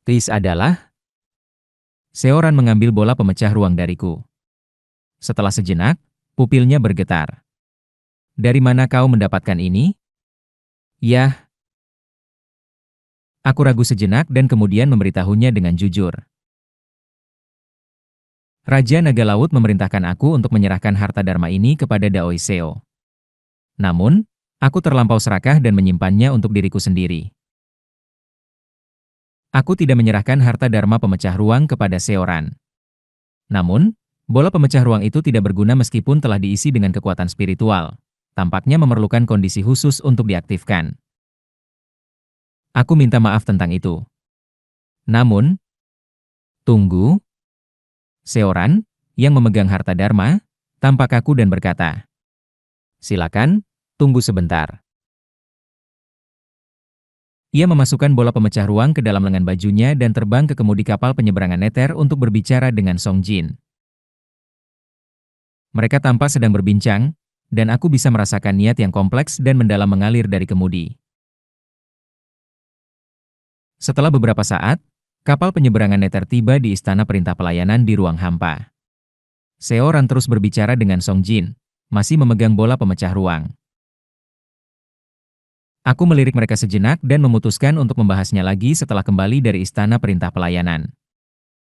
Tis adalah, Seoran mengambil bola pemecah ruang dariku. Setelah sejenak, pupilnya bergetar. Dari mana kau mendapatkan ini? Yah, aku ragu sejenak dan kemudian memberitahunya dengan jujur. Raja Naga Laut memerintahkan aku untuk menyerahkan harta dharma ini kepada Daoi Seo. Namun, aku terlampau serakah dan menyimpannya untuk diriku sendiri. Aku tidak menyerahkan harta dharma pemecah ruang kepada Seoran. Namun, bola pemecah ruang itu tidak berguna meskipun telah diisi dengan kekuatan spiritual. Tampaknya memerlukan kondisi khusus untuk diaktifkan. Aku minta maaf tentang itu. Namun, tunggu. Seoran, yang memegang harta dharma, tampak kaku dan berkata, "Silakan, tunggu sebentar." Ia memasukkan bola pemecah ruang ke dalam lengan bajunya dan terbang ke kemudi kapal penyeberangan Nether untuk berbicara dengan Song Jin. Mereka tampak sedang berbincang, dan aku bisa merasakan niat yang kompleks dan mendalam mengalir dari kemudi. Setelah beberapa saat, kapal penyeberangan Nether tiba di istana perintah pelayanan di ruang hampa. Seoran terus berbicara dengan Song Jin, masih memegang bola pemecah ruang. Aku melirik mereka sejenak dan memutuskan untuk membahasnya lagi setelah kembali dari istana perintah pelayanan.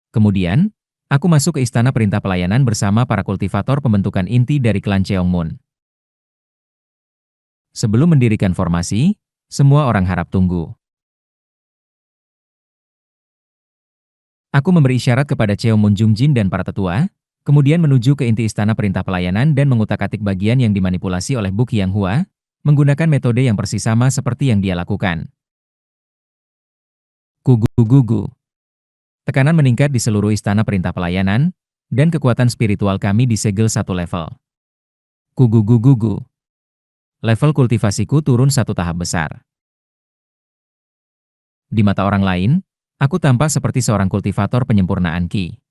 Kemudian, aku masuk ke istana perintah pelayanan bersama para kultivator pembentukan inti dari klan Cheongmun. Sebelum mendirikan formasi, semua orang harap tunggu. Aku memberi isyarat kepada Cheongmun Jungjin dan para tetua, kemudian menuju ke inti istana perintah pelayanan dan mengutak-atik bagian yang dimanipulasi oleh Buk Yang Hua, menggunakan metode yang persis sama seperti yang dia lakukan. Gugu-gugu. Tekanan meningkat di seluruh istana perintah pelayanan, dan kekuatan spiritual kami disegel satu level. Gugu-gugu. Level kultivasiku turun satu tahap besar. Di mata orang lain, aku tampak seperti seorang kultivator penyempurnaan Ki.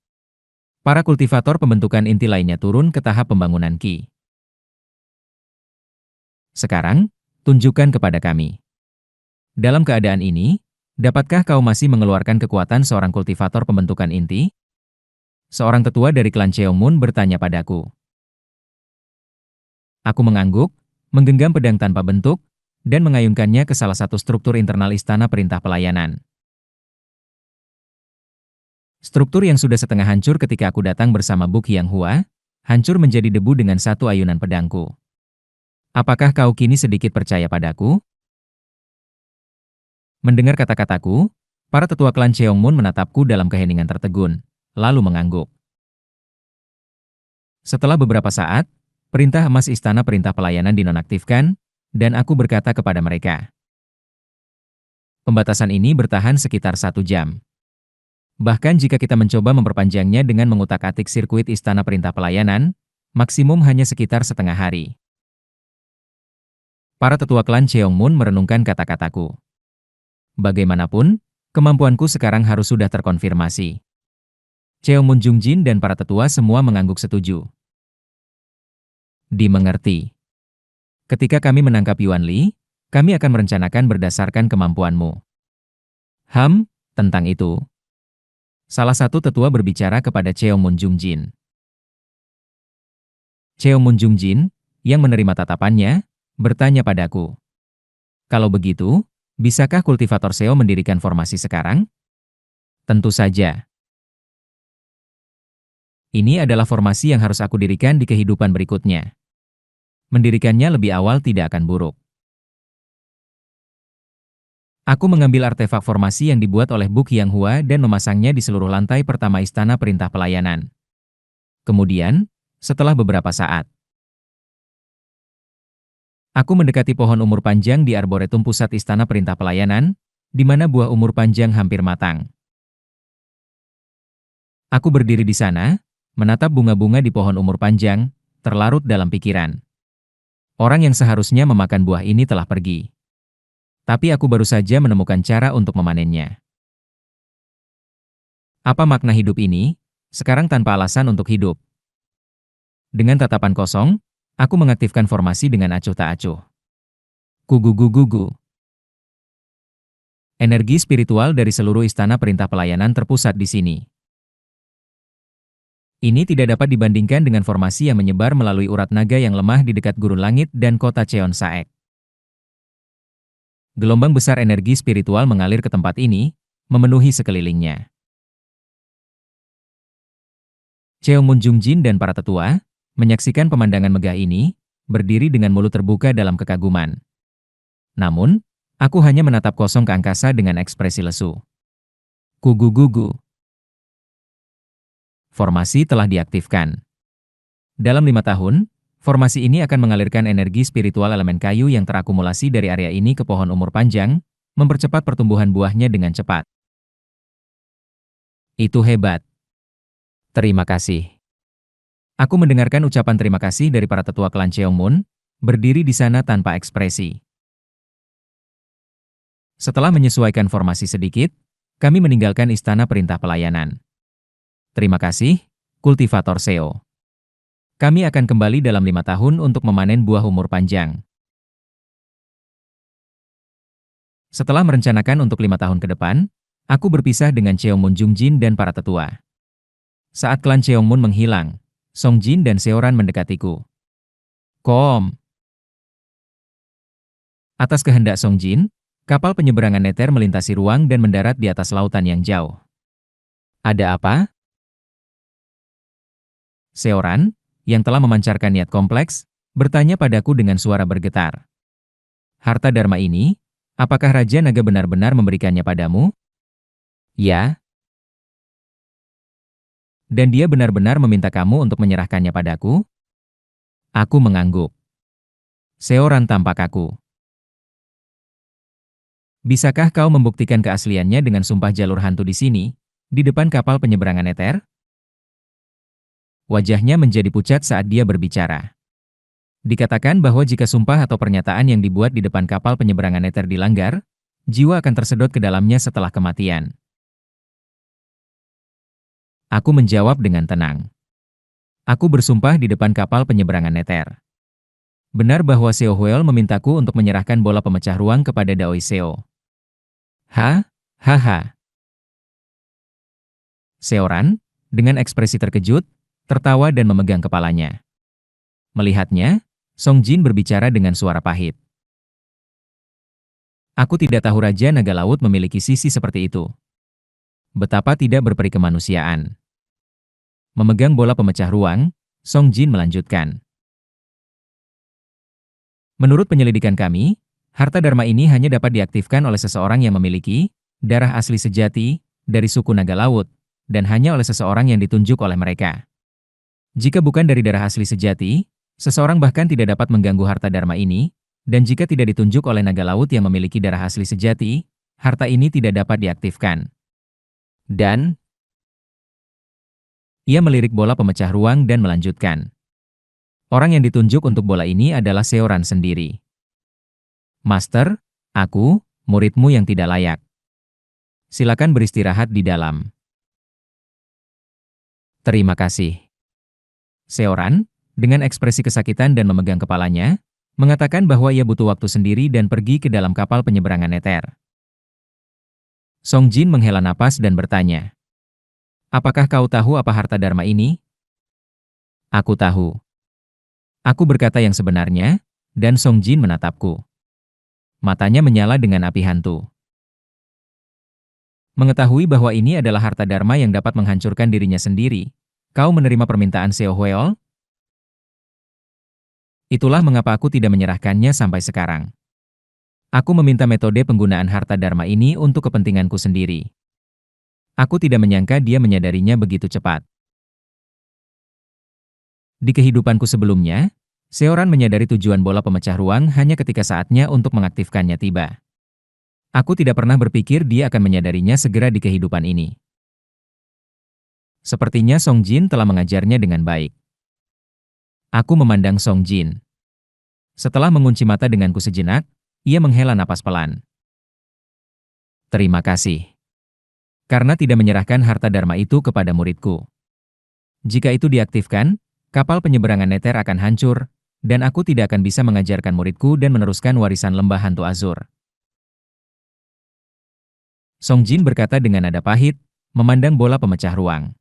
Para kultivator pembentukan inti lainnya turun ke tahap pembangunan Ki. Sekarang, tunjukkan kepada kami. Dalam keadaan ini, dapatkah kau masih mengeluarkan kekuatan seorang kultivator pembentukan inti? Seorang tetua dari klan Cheongmun bertanya padaku. Aku mengangguk, menggenggam pedang tanpa bentuk, dan mengayunkannya ke salah satu struktur internal istana perintah pelayanan. Struktur yang sudah setengah hancur ketika aku datang bersama Buk Yang Hua, hancur menjadi debu dengan satu ayunan pedangku. Apakah kau kini sedikit percaya padaku? Mendengar kata-kataku, para tetua klan Cheongmun menatapku dalam keheningan tertegun, lalu mengangguk. Setelah beberapa saat, perintah emas istana perintah pelayanan dinonaktifkan, dan aku berkata kepada mereka. Pembatasan ini bertahan sekitar 1 jam. Bahkan jika kita mencoba memperpanjangnya dengan mengutak-atik sirkuit istana perintah pelayanan, maksimum hanya sekitar setengah hari. Para tetua klan Cheongmun merenungkan kata-kataku. Bagaimanapun, kemampuanku sekarang harus sudah terkonfirmasi. Cheongmun Jungjin dan para tetua semua mengangguk setuju. Dimengerti. Ketika kami menangkap Yuan Li, kami akan merencanakan berdasarkan kemampuanmu. Tentang itu. Salah satu tetua berbicara kepada Cheongmun Jungjin. Cheongmun Jungjin, yang menerima tatapannya, bertanya padaku. Kalau begitu, bisakah kultivator Seo mendirikan formasi sekarang? Tentu saja. Ini adalah formasi yang harus aku dirikan di kehidupan berikutnya. Mendirikannya lebih awal tidak akan buruk. Aku mengambil artefak formasi yang dibuat oleh Buk Yang Hua dan memasangnya di seluruh lantai pertama istana perintah pelayanan. Kemudian, setelah beberapa saat, aku mendekati pohon umur panjang di arboretum pusat istana perintah pelayanan, di mana buah umur panjang hampir matang. Aku berdiri di sana, menatap bunga-bunga di pohon umur panjang, terlarut dalam pikiran. Orang yang seharusnya memakan buah ini telah pergi. Tapi aku baru saja menemukan cara untuk memanennya. Apa makna hidup ini? Sekarang tanpa alasan untuk hidup. Dengan tatapan kosong, aku mengaktifkan formasi dengan acuh tak acuh. Gugu-gugu-gugu. Energi spiritual dari seluruh istana perintah pelayanan terpusat di sini. Ini tidak dapat dibandingkan dengan formasi yang menyebar melalui urat naga yang lemah di dekat gurun langit dan kota Cheon Saek. Gelombang besar energi spiritual mengalir ke tempat ini, memenuhi sekelilingnya. Cheongmun Jungjin dan para tetua menyaksikan pemandangan megah ini, berdiri dengan mulut terbuka dalam kekaguman. Namun, aku hanya menatap kosong ke angkasa dengan ekspresi lesu. Kugu-gugu. Formasi telah diaktifkan. Dalam 5 tahun, formasi ini akan mengalirkan energi spiritual elemen kayu yang terakumulasi dari area ini ke pohon umur panjang, mempercepat pertumbuhan buahnya dengan cepat. Itu hebat. Terima kasih. Aku mendengarkan ucapan terima kasih dari para tetua klan Cheongmun, berdiri di sana tanpa ekspresi. Setelah menyesuaikan formasi sedikit, kami meninggalkan istana perintah pelayanan. Terima kasih, kultivator Seo. Kami akan kembali dalam 5 tahun untuk memanen buah umur panjang. Setelah merencanakan untuk 5 tahun ke depan, aku berpisah dengan Cheongmun Jungjin dan para tetua. Saat klan Cheongmun menghilang, Songjin dan Seoran mendekatiku. Atas kehendak Songjin, kapal penyeberangan neter melintasi ruang dan mendarat di atas lautan yang jauh. Ada apa? Seoran, yang telah memancarkan niat kompleks, bertanya padaku dengan suara bergetar. Harta Dharma ini, apakah Raja Naga benar-benar memberikannya padamu? Ya. Dan dia benar-benar meminta kamu untuk menyerahkannya padaku? Aku mengangguk. Seoran tampak kaku. Bisakah kau membuktikan keasliannya dengan sumpah jalur hantu di sini, di depan kapal penyeberangan neter? Wajahnya menjadi pucat saat dia berbicara. Dikatakan bahwa jika sumpah atau pernyataan yang dibuat di depan kapal penyeberangan neter dilanggar, jiwa akan tersedot ke dalamnya setelah kematian. Aku menjawab dengan tenang. Aku bersumpah di depan kapal penyeberangan neter. Benar bahwa Seo Huel memintaku untuk menyerahkan bola pemecah ruang kepada Daoi Seo. Hahaha. Seoran, dengan ekspresi terkejut, tertawa dan memegang kepalanya. Melihatnya, Songjin berbicara dengan suara pahit. Aku tidak tahu Raja Naga Laut memiliki sisi seperti itu. Betapa tidak berperi kemanusiaan. Memegang bola pemecah ruang, Songjin melanjutkan. Menurut penyelidikan kami, harta Dharma ini hanya dapat diaktifkan oleh seseorang yang memiliki darah asli sejati dari suku Naga Laut, dan hanya oleh seseorang yang ditunjuk oleh mereka. Jika bukan dari darah asli sejati, seseorang bahkan tidak dapat mengganggu harta Dharma ini, dan jika tidak ditunjuk oleh naga laut yang memiliki darah asli sejati, harta ini tidak dapat diaktifkan. Dan ia melirik bola pemecah ruang dan melanjutkan. Orang yang ditunjuk untuk bola ini adalah Seoran sendiri. Master, aku, muridmu yang tidak layak. Silakan beristirahat di dalam. Terima kasih. Seoran, dengan ekspresi kesakitan dan memegang kepalanya, mengatakan bahwa ia butuh waktu sendiri dan pergi ke dalam kapal penyeberangan neter. Songjin menghela napas dan bertanya, apakah kau tahu apa harta Dharma ini? Aku tahu. Aku berkata yang sebenarnya, dan Songjin menatapku. Matanya menyala dengan api hantu. Mengetahui bahwa ini adalah harta Dharma yang dapat menghancurkan dirinya sendiri, kau menerima permintaan Seo Hueol? Itulah mengapa aku tidak menyerahkannya sampai sekarang. Aku meminta metode penggunaan harta Dharma ini untuk kepentinganku sendiri. Aku tidak menyangka dia menyadarinya begitu cepat. Di kehidupanku sebelumnya, Seoran menyadari tujuan bola pemecah ruang hanya ketika saatnya untuk mengaktifkannya tiba. Aku tidak pernah berpikir dia akan menyadarinya segera di kehidupan ini. Sepertinya Songjin telah mengajarnya dengan baik. Aku memandang Songjin. Setelah mengunci mata denganku sejenak, ia menghela napas pelan. Terima kasih. Karena tidak menyerahkan harta Dharma itu kepada muridku. Jika itu diaktifkan, kapal penyeberangan neter akan hancur, dan aku tidak akan bisa mengajarkan muridku dan meneruskan warisan lembah hantu Azur. Song Jin berkata dengan nada pahit, memandang bola pemecah ruang.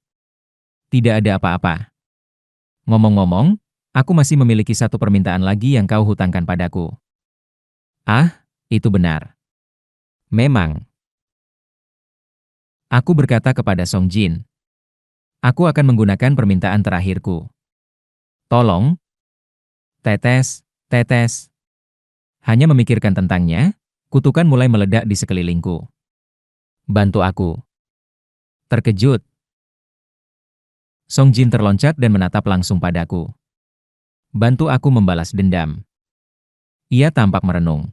Tidak ada apa-apa. Ngomong-ngomong, aku masih memiliki satu permintaan lagi yang kau hutangkan padaku. Ah, itu benar. Memang. Aku berkata kepada Song Jin. Aku akan menggunakan permintaan terakhirku. Tolong. Tetes, tetes. Hanya memikirkan tentangnya, kutukan mulai meledak di sekelilingku. Bantu aku. Terkejut. Song Jin terloncat dan menatap langsung padaku. Bantu aku membalas dendam. Ia tampak merenung.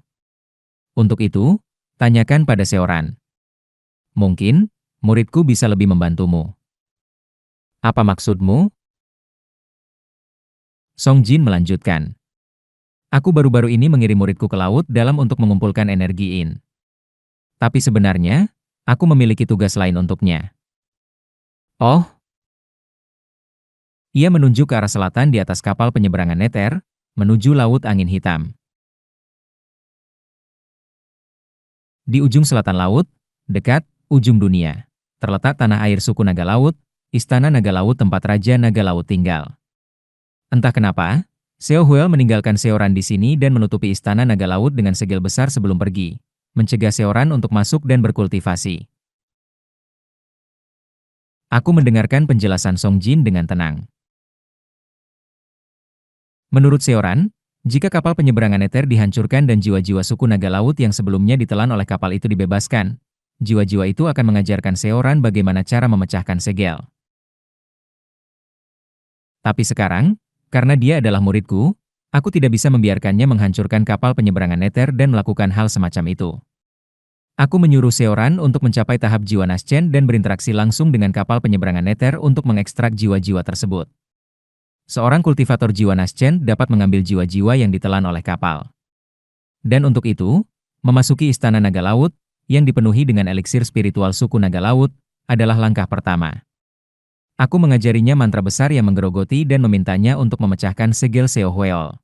Untuk itu, tanyakan pada Seoran. Mungkin, muridku bisa lebih membantumu. Apa maksudmu? Song Jin melanjutkan. Aku baru-baru ini mengirim muridku ke laut dalam untuk mengumpulkan energi Yin. Tapi sebenarnya, aku memiliki tugas lain untuknya. Oh, ia menunjuk ke arah selatan di atas kapal penyeberangan Nether, menuju Laut Angin Hitam. Di ujung selatan laut, dekat ujung dunia, terletak tanah air suku Naga Laut, Istana Naga Laut tempat Raja Naga Laut tinggal. Entah kenapa, Seo Huel meninggalkan Seoran di sini dan menutupi Istana Naga Laut dengan segel besar sebelum pergi, mencegah Seoran untuk masuk dan berkultivasi. Aku mendengarkan penjelasan Song Jin dengan tenang. Menurut Seoran, jika kapal penyeberangan Nether dihancurkan dan jiwa-jiwa suku Naga Laut yang sebelumnya ditelan oleh kapal itu dibebaskan, jiwa-jiwa itu akan mengajarkan Seoran bagaimana cara memecahkan segel. Tapi sekarang, karena dia adalah muridku, aku tidak bisa membiarkannya menghancurkan kapal penyeberangan Nether dan melakukan hal semacam itu. Aku menyuruh Seoran untuk mencapai tahap jiwa Naschen dan berinteraksi langsung dengan kapal penyeberangan Nether untuk mengekstrak jiwa-jiwa tersebut. Seorang kultivator jiwa Naschen dapat mengambil jiwa-jiwa yang ditelan oleh kapal. Dan untuk itu, memasuki Istana Naga Laut, yang dipenuhi dengan eliksir spiritual suku Naga Laut, adalah langkah pertama. Aku mengajarinya mantra besar yang menggerogoti dan memintanya untuk memecahkan segel Seo Hueol.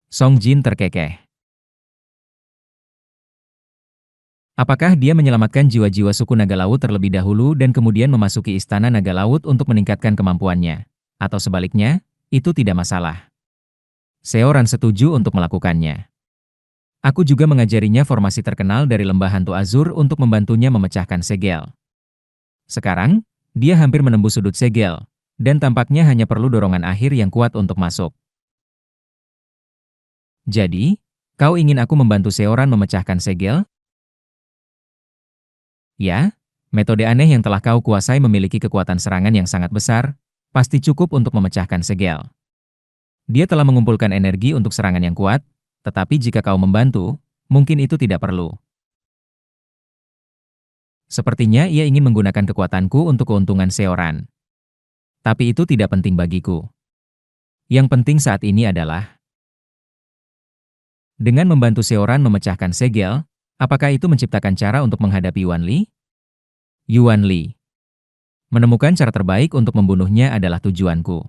Song Jin terkekeh. Apakah dia menyelamatkan jiwa-jiwa suku Naga Laut terlebih dahulu dan kemudian memasuki Istana Naga Laut untuk meningkatkan kemampuannya? Atau sebaliknya, itu tidak masalah. Seoran setuju untuk melakukannya. Aku juga mengajarinya formasi terkenal dari Lembah Hantu Azur untuk membantunya memecahkan segel. Sekarang, dia hampir menembus sudut segel, dan tampaknya hanya perlu dorongan akhir yang kuat untuk masuk. Jadi, kau ingin aku membantu Seoran memecahkan segel? Ya, metode aneh yang telah kau kuasai memiliki kekuatan serangan yang sangat besar, pasti cukup untuk memecahkan segel. Dia telah mengumpulkan energi untuk serangan yang kuat, tetapi jika kau membantu, mungkin itu tidak perlu. Sepertinya ia ingin menggunakan kekuatanku untuk keuntungan Seoran. Tapi itu tidak penting bagiku. Yang penting saat ini adalah, dengan membantu Seoran memecahkan segel, apakah itu menciptakan cara untuk menghadapi Yuan Li? Yuan Li. Menemukan cara terbaik untuk membunuhnya adalah tujuanku.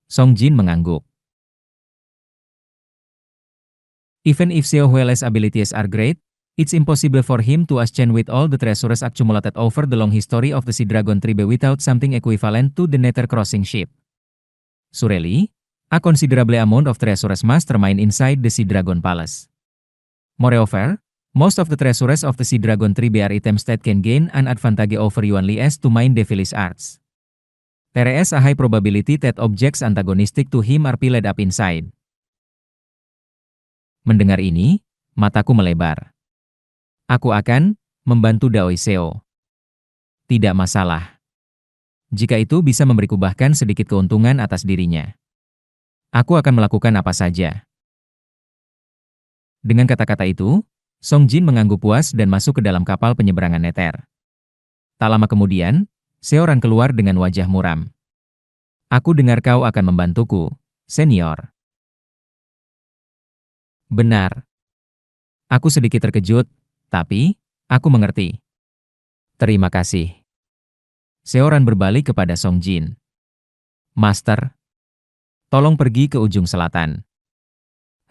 Song Jin mengangguk. Even if Seo Huele's abilities are great, it's impossible for him to ascend with all the treasures accumulated over the long history of the Sea Dragon Tribe without something equivalent to the Nether Crossing Ship. Surely, a considerable amount of treasures must remain inside the Sea Dragon Palace. Moreover, most of the treasures of the Sea Dragon Tribe are items that can gain an advantage over Yuan Li as to mind devilish arts. There is a high probability that objects antagonistic to him are piled up inside. Mendengar ini, mataku melebar. Aku akan membantu Daoi Seo. Tidak masalah. Jika itu bisa memberiku bahkan sedikit keuntungan atas dirinya. Aku akan melakukan apa saja. Dengan kata-kata itu, Song Jin mengangguk puas dan masuk ke dalam kapal penyeberangan Nether. Tak lama kemudian, Seoran keluar dengan wajah muram. Aku dengar kau akan membantuku, senior. Benar. Aku sedikit terkejut, tapi aku mengerti. Terima kasih. Seoran berbalik kepada Song Jin. Master, tolong pergi ke ujung selatan.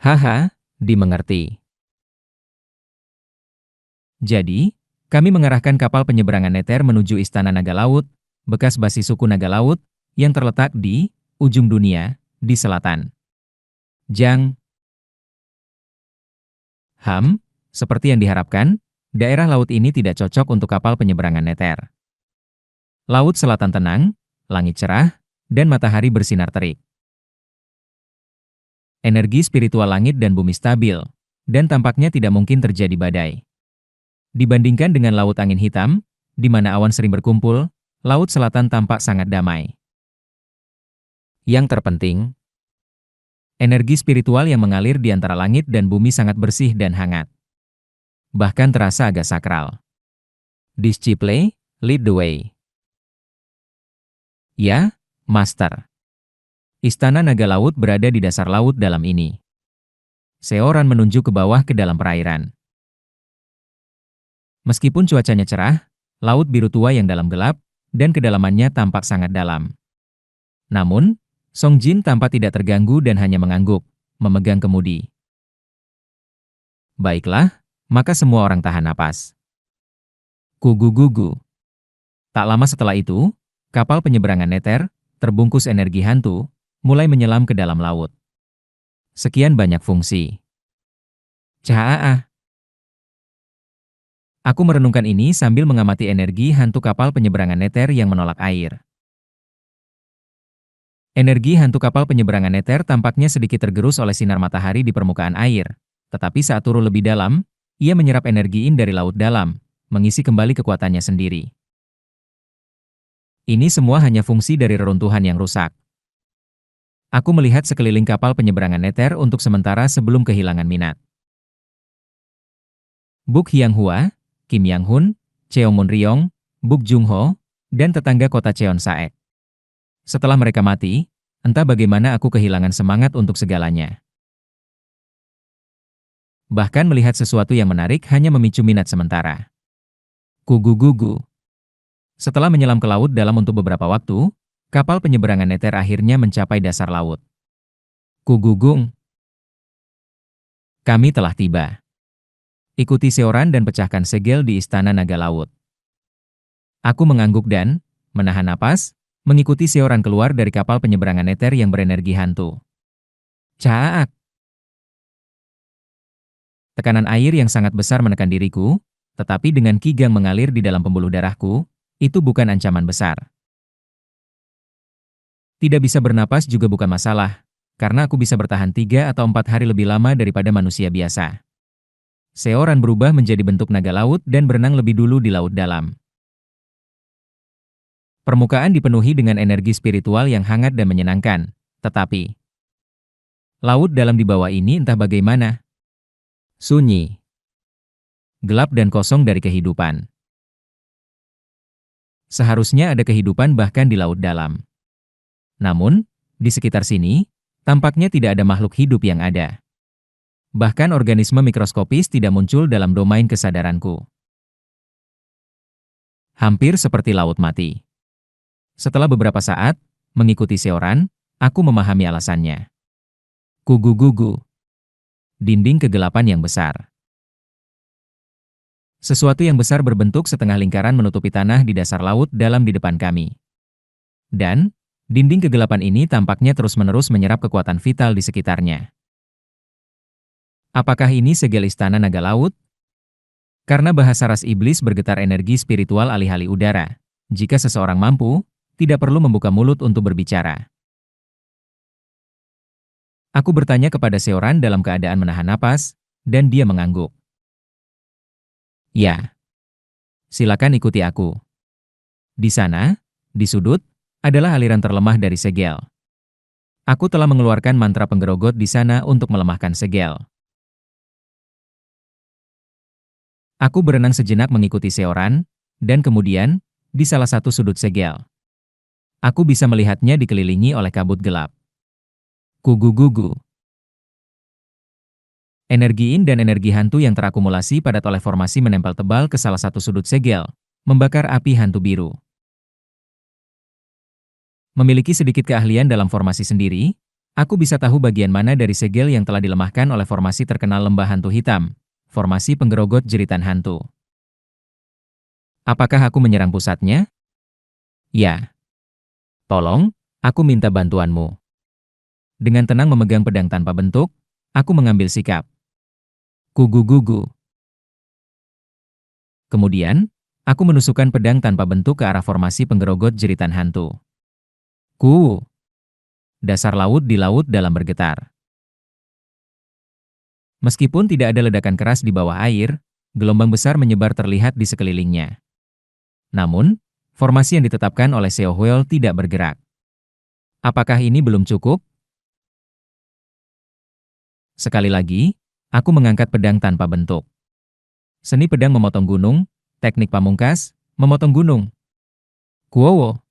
Haha, dimengerti. Jadi, kami mengarahkan kapal penyeberangan Nether menuju Istana Naga Laut, bekas basis suku Naga Laut, yang terletak di ujung dunia, di selatan. Jang, seperti yang diharapkan, daerah laut ini tidak cocok untuk kapal penyeberangan Nether. Laut selatan tenang, langit cerah, dan matahari bersinar terik. Energi spiritual langit dan bumi stabil, dan tampaknya tidak mungkin terjadi badai. Dibandingkan dengan laut angin hitam, di mana awan sering berkumpul, laut selatan tampak sangat damai. Yang terpenting, energi spiritual yang mengalir di antara langit dan bumi sangat bersih dan hangat. Bahkan terasa agak sakral. Disciple, lead the way. Ya, Master. Istana Naga Laut berada di dasar laut dalam ini. Seoran menunjuk ke bawah ke dalam perairan. Meskipun cuacanya cerah, laut biru tua yang dalam gelap, dan kedalamannya tampak sangat dalam. Namun, Song Jin tampak tidak terganggu dan hanya mengangguk, memegang kemudi. Baiklah, maka semua orang tahan napas. Gugu-gugu. Tak lama setelah itu, kapal penyeberangan Nether, terbungkus energi hantu, mulai menyelam ke dalam laut. Sekian banyak fungsi. Chaa. Aku merenungkan ini sambil mengamati energi hantu kapal penyeberangan Nether yang menolak air. Energi hantu kapal penyeberangan Nether tampaknya sedikit tergerus oleh sinar matahari di permukaan air, tetapi saat turun lebih dalam, ia menyerap energi dari laut dalam, mengisi kembali kekuatannya sendiri. Ini semua hanya fungsi dari reruntuhan yang rusak. Aku melihat sekeliling kapal penyeberangan Nether untuk sementara sebelum kehilangan minat. Buk Hyang-hua, Kim Yang-hun, Cheong Mun-ryong, Buk Jung-ho, dan tetangga kota Cheon Saek. Setelah mereka mati, entah bagaimana aku kehilangan semangat untuk segalanya. Bahkan melihat sesuatu yang menarik hanya memicu minat sementara. Gugu-gugu. Setelah menyelam ke laut dalam untuk beberapa waktu, kapal penyeberangan Nether akhirnya mencapai dasar laut. Gugugung. Kami telah tiba. Ikuti Seoran dan pecahkan segel di Istana Naga Laut. Aku mengangguk dan menahan napas, mengikuti Seoran keluar dari kapal penyeberangan Nether yang berenergi hantu. Caak. Tekanan air yang sangat besar menekan diriku, tetapi dengan kigang mengalir di dalam pembuluh darahku, itu bukan ancaman besar. Tidak bisa bernapas juga bukan masalah, karena aku bisa bertahan 3 atau 4 hari lebih lama daripada manusia biasa. Seoran berubah menjadi bentuk naga laut dan berenang lebih dulu di laut dalam. Permukaan dipenuhi dengan energi spiritual yang hangat dan menyenangkan, tetapi laut dalam di bawah ini entah bagaimana. Sunyi. Gelap dan kosong dari kehidupan. Seharusnya ada kehidupan bahkan di laut dalam. Namun, di sekitar sini, tampaknya tidak ada makhluk hidup yang ada. Bahkan organisme mikroskopis tidak muncul dalam domain kesadaranku. Hampir seperti laut mati. Setelah beberapa saat, mengikuti Seoran, aku memahami alasannya. Gugu-gugu. Dinding kegelapan yang besar. Sesuatu yang besar berbentuk setengah lingkaran menutupi tanah di dasar laut dalam di depan kami. Dan, dinding kegelapan ini tampaknya terus-menerus menyerap kekuatan vital di sekitarnya. Apakah ini segel Istana Naga Laut? Karena bahasa ras iblis bergetar energi spiritual alih-alih udara. Jika seseorang mampu, tidak perlu membuka mulut untuk berbicara. Aku bertanya kepada Seoran dalam keadaan menahan napas, dan dia mengangguk. Ya. Silakan ikuti aku. Di sana, di sudut, adalah aliran terlemah dari segel. Aku telah mengeluarkan mantra penggerogot di sana untuk melemahkan segel. Aku berenang sejenak mengikuti Seoran, dan kemudian, di salah satu sudut segel. Aku bisa melihatnya dikelilingi oleh kabut gelap. Gugu-gugu. Energi yin dan energi hantu yang terakumulasi padat oleh formasi menempel tebal ke salah satu sudut segel, membakar api hantu biru. Memiliki sedikit keahlian dalam formasi sendiri, aku bisa tahu bagian mana dari segel yang telah dilemahkan oleh formasi terkenal lembah hantu hitam, formasi penggerogot jeritan hantu. Apakah aku menyerang pusatnya? Ya. Tolong, aku minta bantuanmu. Dengan tenang memegang pedang tanpa bentuk, aku mengambil sikap. Gugu-gugu. Kemudian, aku menusukkan pedang tanpa bentuk ke arah formasi penggerogot jeritan hantu. Ku. Dasar laut di laut dalam bergetar. Meskipun tidak ada ledakan keras di bawah air, gelombang besar menyebar terlihat di sekelilingnya. Namun, formasi yang ditetapkan oleh Seo Huel tidak bergerak. Apakah ini belum cukup? Sekali lagi, aku mengangkat pedang tanpa bentuk. Seni pedang memotong gunung, teknik pamungkas, memotong gunung. Kuowo.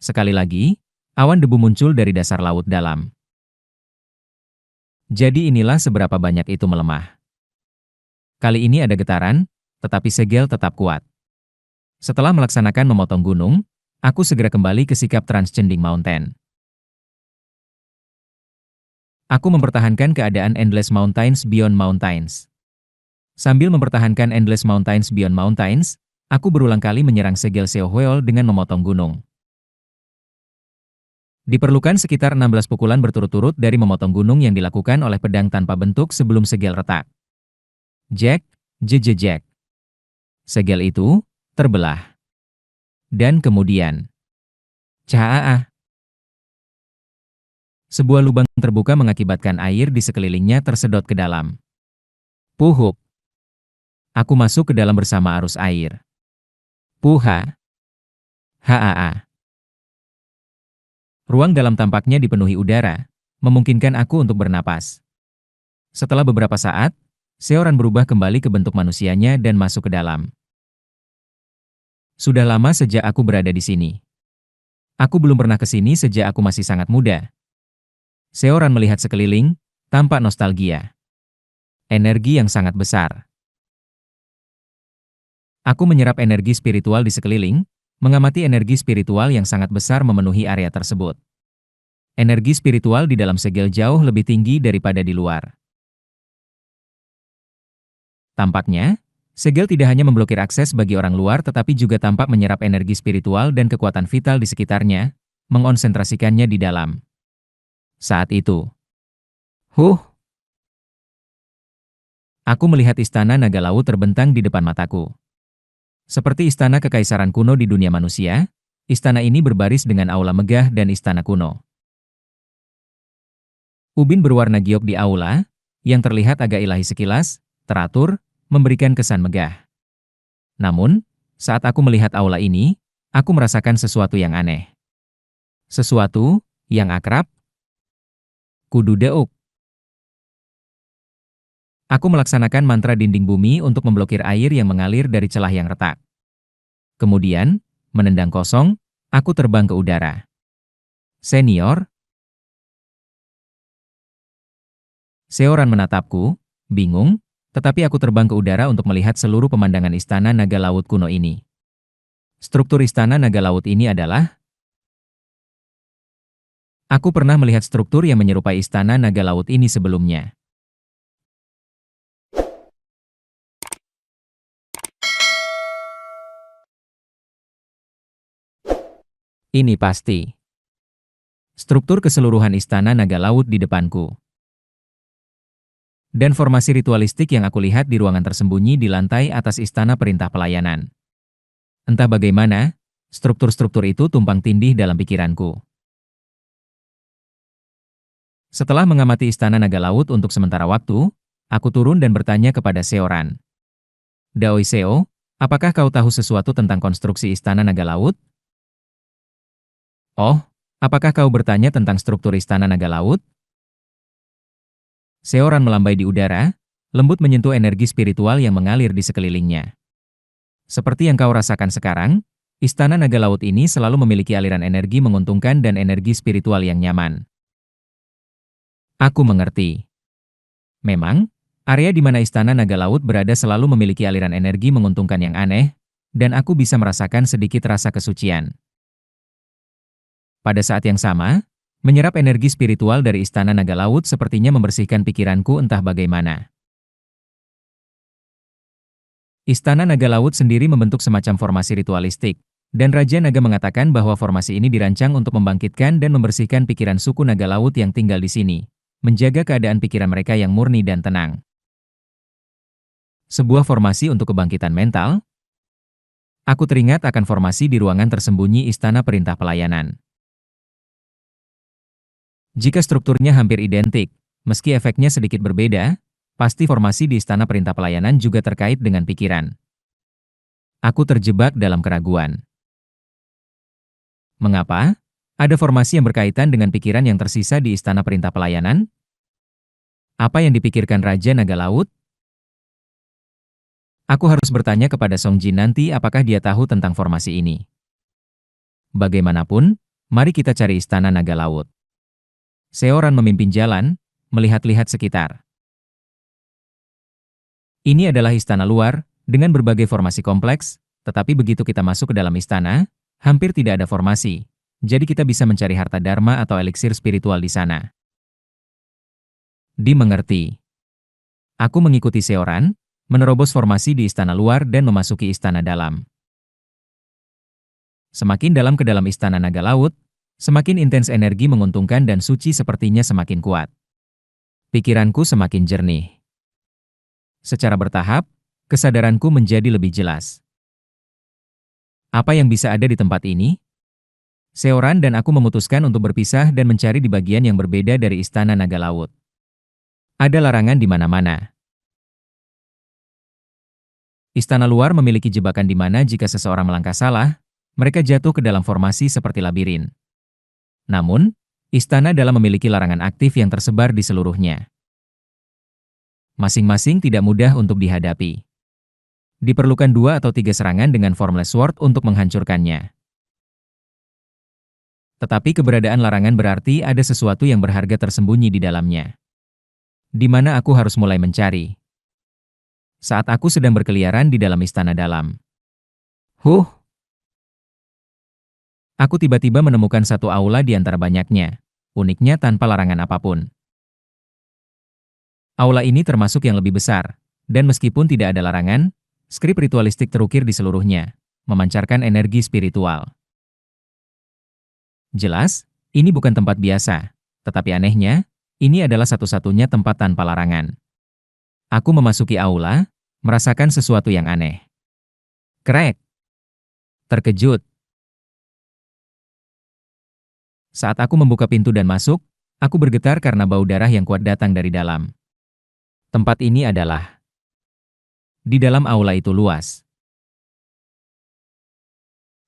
Sekali lagi, awan debu muncul dari dasar laut dalam. Jadi inilah seberapa banyak itu melemah. Kali ini ada getaran, tetapi segel tetap kuat. Setelah melaksanakan memotong gunung, aku segera kembali ke sikap Transcending Mountain. Aku mempertahankan keadaan Endless Mountains Beyond Mountains. Sambil mempertahankan Endless Mountains Beyond Mountains, aku berulang kali menyerang segel Seo Huel dengan memotong gunung. Diperlukan sekitar 16 pukulan berturut-turut dari memotong gunung yang dilakukan oleh pedang tanpa bentuk sebelum segel retak. Jack, Jack. Segel itu terbelah. Dan kemudian, caa. Sebuah lubang terbuka mengakibatkan air di sekelilingnya tersedot ke dalam. Puhup. Aku masuk ke dalam bersama arus air. Puha. Haa. Ruang dalam tampaknya dipenuhi udara, memungkinkan aku untuk bernapas. Setelah beberapa saat, Seoran berubah kembali ke bentuk manusianya dan masuk ke dalam. Sudah lama sejak aku berada di sini. Aku belum pernah ke sini sejak aku masih sangat muda. Seoran melihat sekeliling, tampak nostalgia. Energi yang sangat besar. Aku menyerap energi spiritual di sekeliling, mengamati energi spiritual yang sangat besar memenuhi area tersebut. Energi spiritual di dalam segel jauh lebih tinggi daripada di luar. Tampaknya, segel tidak hanya memblokir akses bagi orang luar tetapi juga tampak menyerap energi spiritual dan kekuatan vital di sekitarnya, mengonsentrasikannya di dalam. Saat itu, aku melihat istana naga laut terbentang di depan mataku. Seperti istana kekaisaran kuno di dunia manusia, istana ini berbaris dengan aula megah dan istana kuno. Ubin berwarna giok di aula, yang terlihat agak ilahi sekilas, teratur, memberikan kesan megah. Namun, saat aku melihat aula ini, aku merasakan sesuatu yang aneh. Sesuatu yang akrab. Kudu deuk. Aku melaksanakan mantra dinding bumi untuk memblokir air yang mengalir dari celah yang retak. Kemudian, menendang kosong, aku terbang ke udara. Senior. Seoran menatapku, bingung, tetapi aku terbang ke udara untuk melihat seluruh pemandangan istana naga laut kuno ini. Struktur istana naga laut ini adalah... Aku pernah melihat struktur yang menyerupai istana naga laut ini sebelumnya. Ini pasti. Struktur keseluruhan istana naga laut di depanku. Dan formasi ritualistik yang aku lihat di ruangan tersembunyi di lantai atas istana perintah pelayanan. Entah bagaimana, struktur-struktur itu tumpang tindih dalam pikiranku. Setelah mengamati istana naga laut untuk sementara waktu, aku turun dan bertanya kepada Seoran. Daoi Seo, apakah kau tahu sesuatu tentang konstruksi istana naga laut? Oh, apakah kau bertanya tentang struktur istana naga laut? Seoran melambai di udara, lembut menyentuh energi spiritual yang mengalir di sekelilingnya. Seperti yang kau rasakan sekarang, istana naga laut ini selalu memiliki aliran energi menguntungkan dan energi spiritual yang nyaman. Aku mengerti. Memang, area di mana istana naga laut berada selalu memiliki aliran energi menguntungkan yang aneh, dan aku bisa merasakan sedikit rasa kesucian. Pada saat yang sama, menyerap energi spiritual dari istana naga laut sepertinya membersihkan pikiranku entah bagaimana. Istana Naga Laut sendiri membentuk semacam formasi ritualistik, dan Raja Naga mengatakan bahwa formasi ini dirancang untuk membangkitkan dan membersihkan pikiran suku Naga Laut yang tinggal di sini, menjaga keadaan pikiran mereka yang murni dan tenang. Sebuah formasi untuk kebangkitan mental? Aku teringat akan formasi di ruangan tersembunyi Istana Perintah Pelayanan. Jika strukturnya hampir identik, meski efeknya sedikit berbeda, pasti formasi di Istana Perintah Pelayanan juga terkait dengan pikiran. Aku terjebak dalam keraguan. Mengapa? Ada formasi yang berkaitan dengan pikiran yang tersisa di Istana Perintah Pelayanan? Apa yang dipikirkan Raja Naga Laut? Aku harus bertanya kepada Song Jin nanti apakah dia tahu tentang formasi ini. Bagaimanapun, mari kita cari Istana Naga Laut. Seoran memimpin jalan, melihat-lihat sekitar. Ini adalah istana luar, dengan berbagai formasi kompleks, tetapi begitu kita masuk ke dalam istana, hampir tidak ada formasi, jadi kita bisa mencari harta dharma atau eliksir spiritual di sana. Dimengerti. Aku mengikuti Seoran, menerobos formasi di istana luar dan memasuki istana dalam. Semakin dalam ke dalam Istana Naga Laut, semakin intens energi menguntungkan dan suci sepertinya semakin kuat. Pikiranku semakin jernih. Secara bertahap, kesadaranku menjadi lebih jelas. Apa yang bisa ada di tempat ini? Seoran dan aku memutuskan untuk berpisah dan mencari di bagian yang berbeda dari Istana Naga Laut. Ada larangan di mana-mana. Istana luar memiliki jebakan di mana jika seseorang melangkah salah, mereka jatuh ke dalam formasi seperti labirin. Namun, istana dalam memiliki larangan aktif yang tersebar di seluruhnya. Masing-masing tidak mudah untuk dihadapi. Diperlukan 2 atau 3 serangan dengan Formless Sword untuk menghancurkannya. Tetapi keberadaan larangan berarti ada sesuatu yang berharga tersembunyi di dalamnya. Di mana aku harus mulai mencari? Saat aku sedang berkeliaran di dalam istana dalam. Aku tiba-tiba menemukan satu aula di antara banyaknya, uniknya tanpa larangan apapun. Aula ini termasuk yang lebih besar, dan meskipun tidak ada larangan, skrip ritualistik terukir di seluruhnya, memancarkan energi spiritual. Jelas, ini bukan tempat biasa, tetapi anehnya, ini adalah satu-satunya tempat tanpa larangan. Aku memasuki aula, merasakan sesuatu yang aneh. Krek! Terkejut. Saat aku membuka pintu dan masuk, aku bergetar karena bau darah yang kuat datang dari dalam. Tempat ini adalah... Di dalam aula itu luas.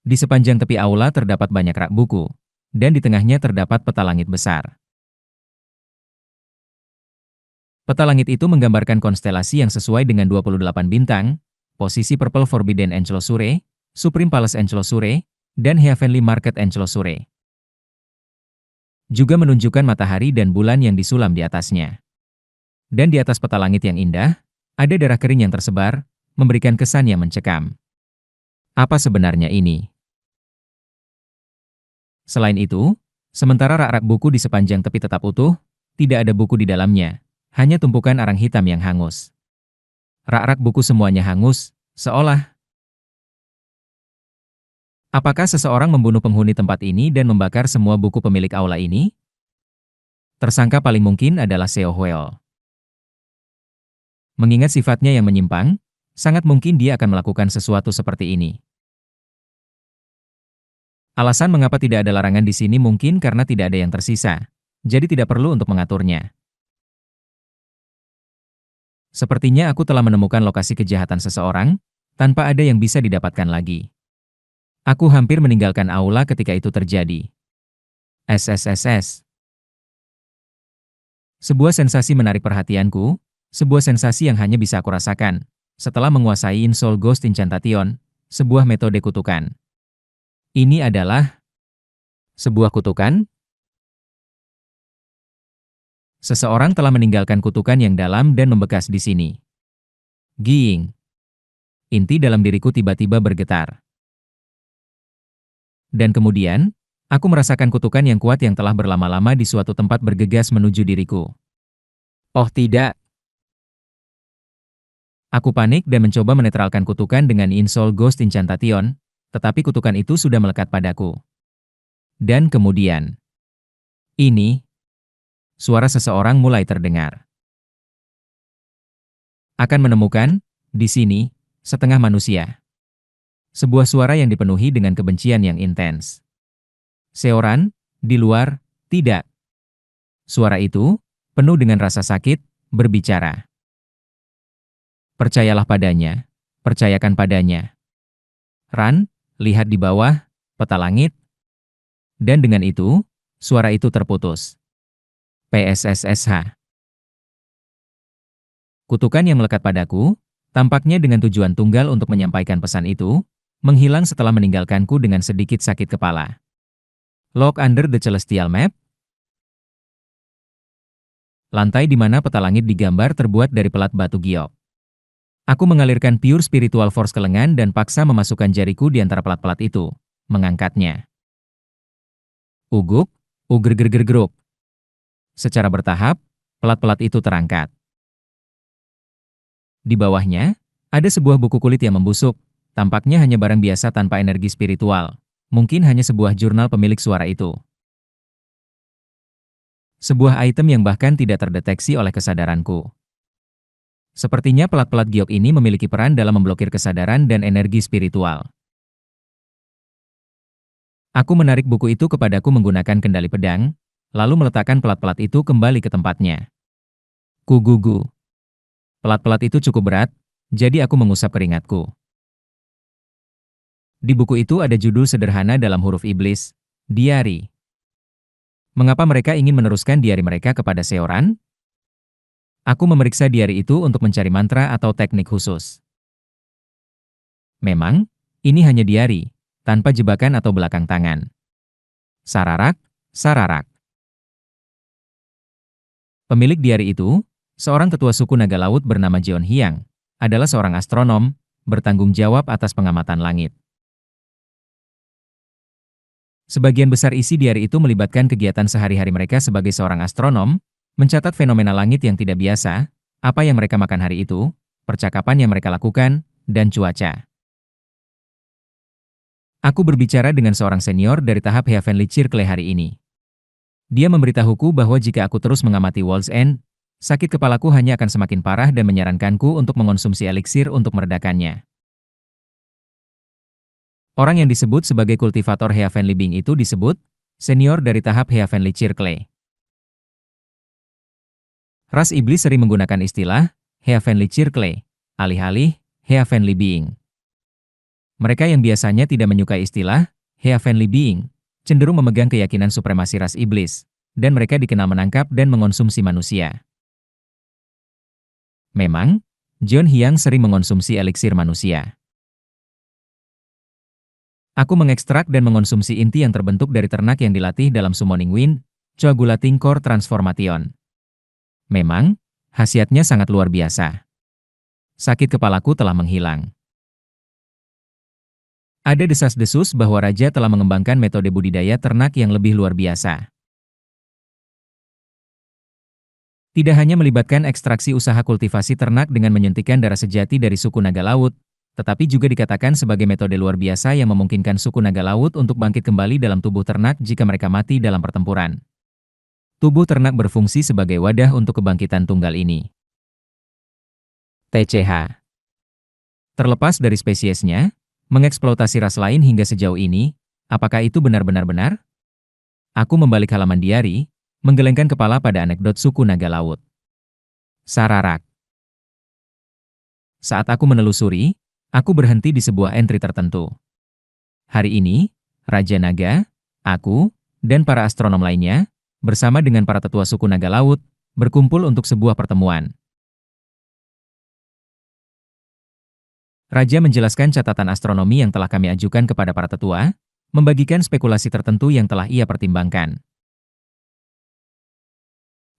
Di sepanjang tepi aula terdapat banyak rak buku, dan di tengahnya terdapat peta langit besar. Peta langit itu menggambarkan konstelasi yang sesuai dengan 28 bintang, posisi Purple Forbidden Enclosure, Supreme Palace Enclosure, dan Heavenly Market Enclosure. Juga menunjukkan matahari dan bulan yang disulam di atasnya. Dan di atas peta langit yang indah, ada darah kering yang tersebar, memberikan kesan yang mencekam. Apa sebenarnya ini? Selain itu, sementara rak-rak buku di sepanjang tepi tetap utuh, tidak ada buku di dalamnya, hanya tumpukan arang hitam yang hangus. Rak-rak buku semuanya hangus, seolah... Apakah seseorang membunuh penghuni tempat ini dan membakar semua buku pemilik aula ini? Tersangka paling mungkin adalah Seo Huel. Mengingat sifatnya yang menyimpang, sangat mungkin dia akan melakukan sesuatu seperti ini. Alasan mengapa tidak ada larangan di sini mungkin karena tidak ada yang tersisa, jadi tidak perlu untuk mengaturnya. Sepertinya aku telah menemukan lokasi kejahatan seseorang, tanpa ada yang bisa didapatkan lagi. Aku hampir meninggalkan aula ketika itu terjadi. SSSS. Sebuah sensasi menarik perhatianku, sebuah sensasi yang hanya bisa aku rasakan, setelah menguasai Soul Ghost Incantation, sebuah metode kutukan. Ini adalah sebuah kutukan? Seseorang telah meninggalkan kutukan yang dalam dan membekas di sini. Giing. Inti dalam diriku tiba-tiba bergetar. Dan kemudian, aku merasakan kutukan yang kuat yang telah berlama-lama di suatu tempat bergegas menuju diriku. Oh tidak. Aku panik dan mencoba menetralkan kutukan dengan Insol Ghost Incantation, tetapi kutukan itu sudah melekat padaku. Dan kemudian, ini, suara seseorang mulai terdengar. Akan menemukan, di sini, setengah manusia. Sebuah suara yang dipenuhi dengan kebencian yang intens. Seoran, di luar, tidak. Suara itu, penuh dengan rasa sakit, berbicara. Percayalah padanya, percayakan padanya. Ran, lihat di bawah, peta langit. Dan dengan itu, suara itu terputus. PSSSH. Kutukan yang melekat padaku, tampaknya dengan tujuan tunggal untuk menyampaikan pesan itu, menghilang setelah meninggalkanku dengan sedikit sakit kepala. Lock under the celestial map. Lantai di mana peta langit digambar terbuat dari pelat batu giok. Aku mengalirkan pure spiritual force ke lengan dan paksa memasukkan jariku di antara pelat-pelat itu, mengangkatnya. Uguk, ugrgergergeruk. Secara bertahap, pelat-pelat itu terangkat. Di bawahnya, ada sebuah buku kulit yang membusuk, tampaknya hanya barang biasa tanpa energi spiritual. Mungkin hanya sebuah jurnal pemilik suara itu. Sebuah item yang bahkan tidak terdeteksi oleh kesadaranku. Sepertinya pelat-pelat giok ini memiliki peran dalam memblokir kesadaran dan energi spiritual. Aku menarik buku itu kepadaku menggunakan kendali pedang, lalu meletakkan pelat-pelat itu kembali ke tempatnya. Kugugu. Pelat-pelat itu cukup berat, jadi aku mengusap keringatku. Di buku itu ada judul sederhana dalam huruf iblis, diari. Mengapa mereka ingin meneruskan diari mereka kepada Seoran? Aku memeriksa diari itu untuk mencari mantra atau teknik khusus. Memang, ini hanya diari, tanpa jebakan atau belakang tangan. Sararak, sararak. Pemilik diari itu, seorang tetua suku naga laut bernama Jeon Hyang, adalah seorang astronom, bertanggung jawab atas pengamatan langit. Sebagian besar isi diari itu melibatkan kegiatan sehari-hari mereka sebagai seorang astronom, mencatat fenomena langit yang tidak biasa, apa yang mereka makan hari itu, percakapan yang mereka lakukan, dan cuaca. Aku berbicara dengan seorang senior dari tahap Heavenly Circle hari ini. Dia memberitahuku bahwa jika aku terus mengamati World's End, sakit kepalaku hanya akan semakin parah dan menyarankanku untuk mengonsumsi eliksir untuk meredakannya. Orang yang disebut sebagai kultivator Heavenly Being itu disebut senior dari tahap Heavenly Circle. Ras iblis sering menggunakan istilah Heavenly Circle, alih-alih Heavenly Being. Mereka yang biasanya tidak menyukai istilah Heavenly Being, cenderung memegang keyakinan supremasi ras iblis, dan mereka dikenal menangkap dan mengonsumsi manusia. Memang, Jeon Hyang sering mengonsumsi eliksir manusia. Aku mengekstrak dan mengonsumsi inti yang terbentuk dari ternak yang dilatih dalam Summoning Wind, Coagulating Core Transformation. Memang, khasiatnya sangat luar biasa. Sakit kepalaku telah menghilang. Ada desas-desus bahwa Raja telah mengembangkan metode budidaya ternak yang lebih luar biasa. Tidak hanya melibatkan ekstraksi usaha kultivasi ternak dengan menyuntikkan darah sejati dari suku naga laut, tetapi juga dikatakan sebagai metode luar biasa yang memungkinkan suku naga laut untuk bangkit kembali dalam tubuh ternak jika mereka mati dalam pertempuran. Tubuh ternak berfungsi sebagai wadah untuk kebangkitan tunggal ini. TCH. Terlepas dari spesiesnya, mengeksploitasi ras lain hingga sejauh ini, apakah itu benar-benar benar? Aku membalik halaman diari, menggelengkan kepala pada anekdot suku naga laut. Sararak. Saat aku menelusuri, aku berhenti di sebuah entry tertentu. Hari ini, Raja Naga, aku, dan para astronom lainnya, bersama dengan para tetua suku naga laut, berkumpul untuk sebuah pertemuan. Raja menjelaskan catatan astronomi yang telah kami ajukan kepada para tetua, membagikan spekulasi tertentu yang telah ia pertimbangkan.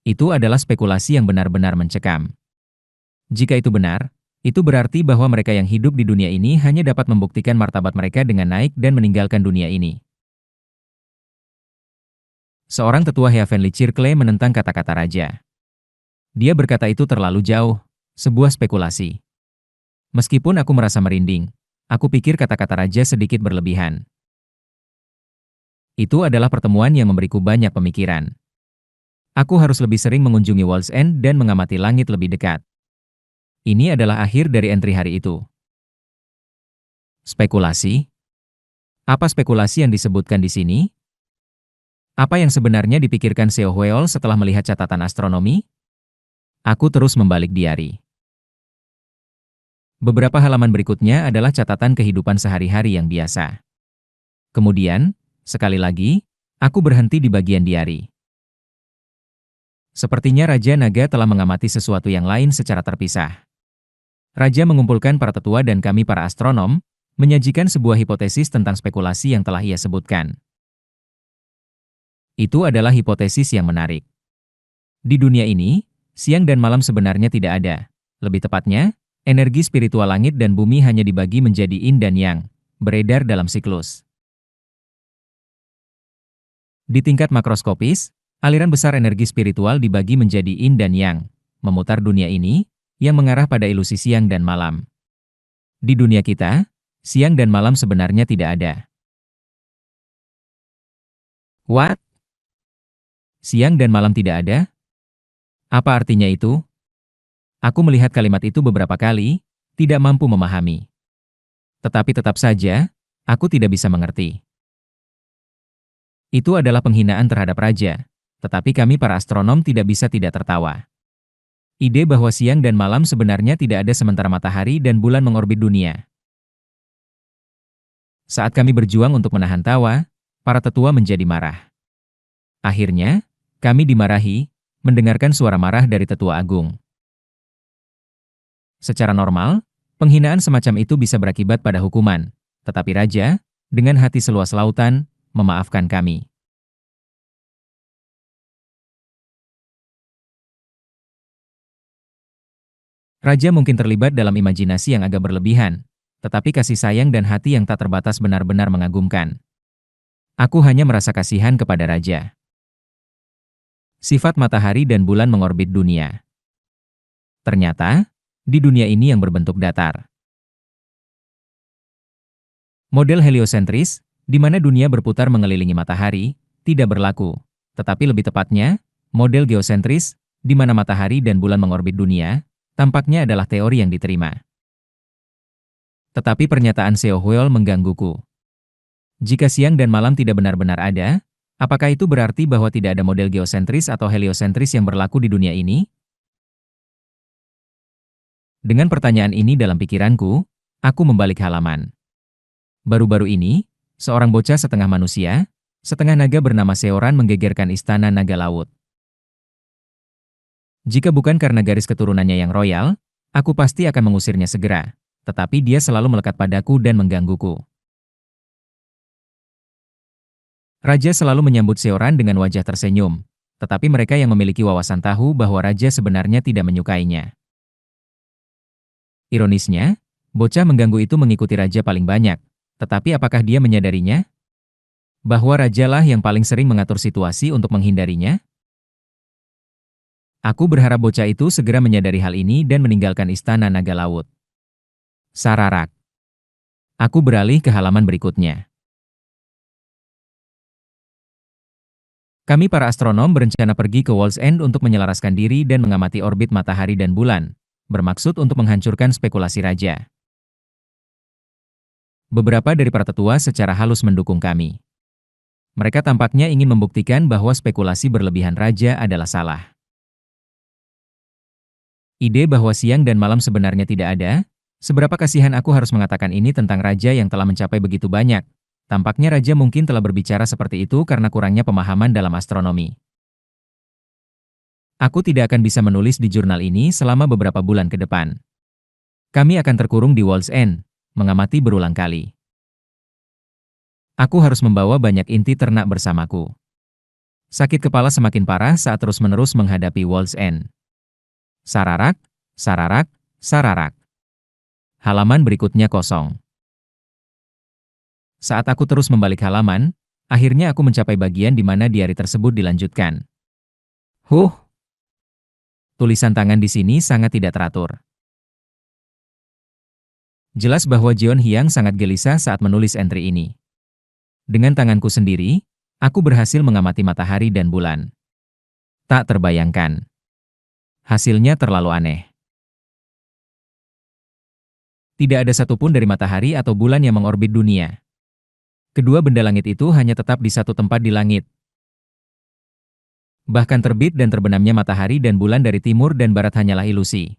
Itu adalah spekulasi yang benar-benar mencekam. Jika itu benar, itu berarti bahwa mereka yang hidup di dunia ini hanya dapat membuktikan martabat mereka dengan naik dan meninggalkan dunia ini. Seorang tetua Heavenly Circle menentang kata-kata raja. Dia berkata itu terlalu jauh, sebuah spekulasi. Meskipun aku merasa merinding, aku pikir kata-kata raja sedikit berlebihan. Itu adalah pertemuan yang memberiku banyak pemikiran. Aku harus lebih sering mengunjungi World's End dan mengamati langit lebih dekat. Ini adalah akhir dari entry hari itu. Spekulasi? Apa spekulasi yang disebutkan di sini? Apa yang sebenarnya dipikirkan Seo Hweol setelah melihat catatan astronomi? Aku terus membalik diari. Beberapa halaman berikutnya adalah catatan kehidupan sehari-hari yang biasa. Kemudian, sekali lagi, aku berhenti di bagian diari. Sepertinya Raja Naga telah mengamati sesuatu yang lain secara terpisah. Raja mengumpulkan para tetua dan kami para astronom, menyajikan sebuah hipotesis tentang spekulasi yang telah ia sebutkan. Itu adalah hipotesis yang menarik. Di dunia ini, siang dan malam sebenarnya tidak ada. Lebih tepatnya, energi spiritual langit dan bumi hanya dibagi menjadi yin dan yang, beredar dalam siklus. Di tingkat makroskopis, aliran besar energi spiritual dibagi menjadi yin dan yang, memutar dunia ini, yang mengarah pada ilusi siang dan malam. Di dunia kita, siang dan malam sebenarnya tidak ada. What? Siang dan malam tidak ada? Apa artinya itu? Aku melihat kalimat itu beberapa kali, tidak mampu memahami. Tetapi tetap saja, aku tidak bisa mengerti. Itu adalah penghinaan terhadap raja, tetapi kami para astronom tidak bisa tidak tertawa. Ide bahwa siang dan malam sebenarnya tidak ada sementara matahari dan bulan mengorbit dunia. Saat kami berjuang untuk menahan tawa, para tetua menjadi marah. Akhirnya, kami dimarahi, mendengarkan suara marah dari tetua agung. Secara normal, penghinaan semacam itu bisa berakibat pada hukuman, tetapi raja, dengan hati seluas lautan, memaafkan kami. Raja mungkin terlibat dalam imajinasi yang agak berlebihan, tetapi kasih sayang dan hati yang tak terbatas benar-benar mengagumkan. Aku hanya merasa kasihan kepada raja. Sifat matahari dan bulan mengorbit dunia. Ternyata, di dunia ini yang berbentuk datar. Model heliosentris, di mana dunia berputar mengelilingi matahari, tidak berlaku. Tetapi lebih tepatnya, model geosentris, di mana matahari dan bulan mengorbit dunia, tampaknya adalah teori yang diterima. Tetapi pernyataan Seo Hweol menggangguku. Jika siang dan malam tidak benar-benar ada, apakah itu berarti bahwa tidak ada model geosentris atau heliosentris yang berlaku di dunia ini? Dengan pertanyaan ini dalam pikiranku, aku membalik halaman. Baru-baru ini, seorang bocah setengah manusia, setengah naga bernama Seoran menggegerkan istana naga laut. Jika bukan karena garis keturunannya yang royal, aku pasti akan mengusirnya segera. Tetapi dia selalu melekat padaku dan menggangguku. Raja selalu menyambut Seoran dengan wajah tersenyum, tetapi mereka yang memiliki wawasan tahu bahwa raja sebenarnya tidak menyukainya. Ironisnya, bocah mengganggu itu mengikuti raja paling banyak, tetapi apakah dia menyadarinya? Bahwa rajalah yang paling sering mengatur situasi untuk menghindarinya? Aku berharap bocah itu segera menyadari hal ini dan meninggalkan istana naga laut. Sararak. Aku beralih ke halaman berikutnya. Kami para astronom berencana pergi ke World's End untuk menyelaraskan diri dan mengamati orbit matahari dan bulan, bermaksud untuk menghancurkan spekulasi raja. Beberapa dari para tetua secara halus mendukung kami. Mereka tampaknya ingin membuktikan bahwa spekulasi berlebihan raja adalah salah. Ide bahwa siang dan malam sebenarnya tidak ada, seberapa kasihan aku harus mengatakan ini tentang raja yang telah mencapai begitu banyak. Tampaknya raja mungkin telah berbicara seperti itu karena kurangnya pemahaman dalam astronomi. Aku tidak akan bisa menulis di jurnal ini selama beberapa bulan ke depan. Kami akan terkurung di World's End, mengamati berulang kali. Aku harus membawa banyak inti ternak bersamaku. Sakit kepala semakin parah saat terus-menerus menghadapi World's End. Sararak, sararak, sararak. Halaman berikutnya kosong. Saat aku terus membalik halaman, akhirnya aku mencapai bagian di mana diari tersebut dilanjutkan. Tulisan tangan di sini sangat tidak teratur. Jelas bahwa Jeon Hyang sangat gelisah saat menulis entry ini. Dengan tanganku sendiri, aku berhasil mengamati matahari dan bulan. Tak terbayangkan. Hasilnya terlalu aneh. Tidak ada satupun dari matahari atau bulan yang mengorbit dunia. Kedua benda langit itu hanya tetap di satu tempat di langit. Bahkan terbit dan terbenamnya matahari dan bulan dari timur dan barat hanyalah ilusi.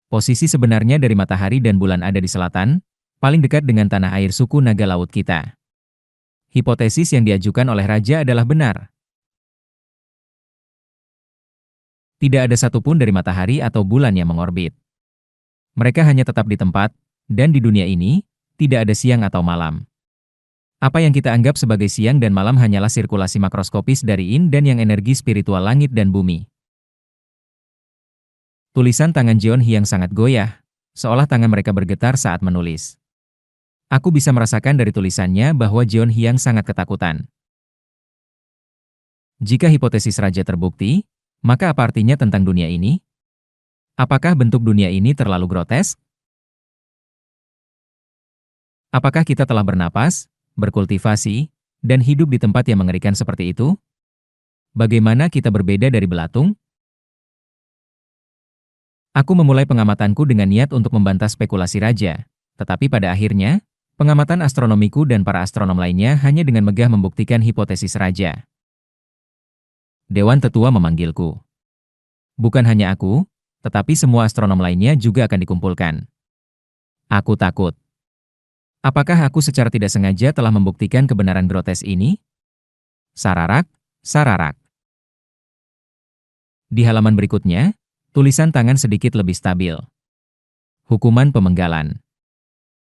Posisi sebenarnya dari matahari dan bulan ada di selatan, paling dekat dengan tanah air suku naga laut kita. Hipotesis yang diajukan oleh Raja adalah benar. Tidak ada satupun dari matahari atau bulan yang mengorbit. Mereka hanya tetap di tempat, dan di dunia ini, tidak ada siang atau malam. Apa yang kita anggap sebagai siang dan malam hanyalah sirkulasi makroskopis dari yin dan yang energi spiritual langit dan bumi. Tulisan tangan Jeon Hyang sangat goyah, seolah tangan mereka bergetar saat menulis. Aku bisa merasakan dari tulisannya bahwa Jeon Hyang sangat ketakutan. Jika hipotesis Raja terbukti, maka apa artinya tentang dunia ini? Apakah bentuk dunia ini terlalu grotesk? Apakah kita telah bernapas, berkultivasi, dan hidup di tempat yang mengerikan seperti itu? Bagaimana kita berbeda dari belatung? Aku memulai pengamatanku dengan niat untuk membantah spekulasi Raja, tetapi pada akhirnya, pengamatan astronomiku dan para astronom lainnya hanya dengan megah membuktikan hipotesis Raja. Dewan Tetua memanggilku. Bukan hanya aku, tetapi semua astronom lainnya juga akan dikumpulkan. Aku takut. Apakah aku secara tidak sengaja telah membuktikan kebenaran grotes ini? Sararak, sararak. Di halaman berikutnya, tulisan tangan sedikit lebih stabil. Hukuman pemenggalan.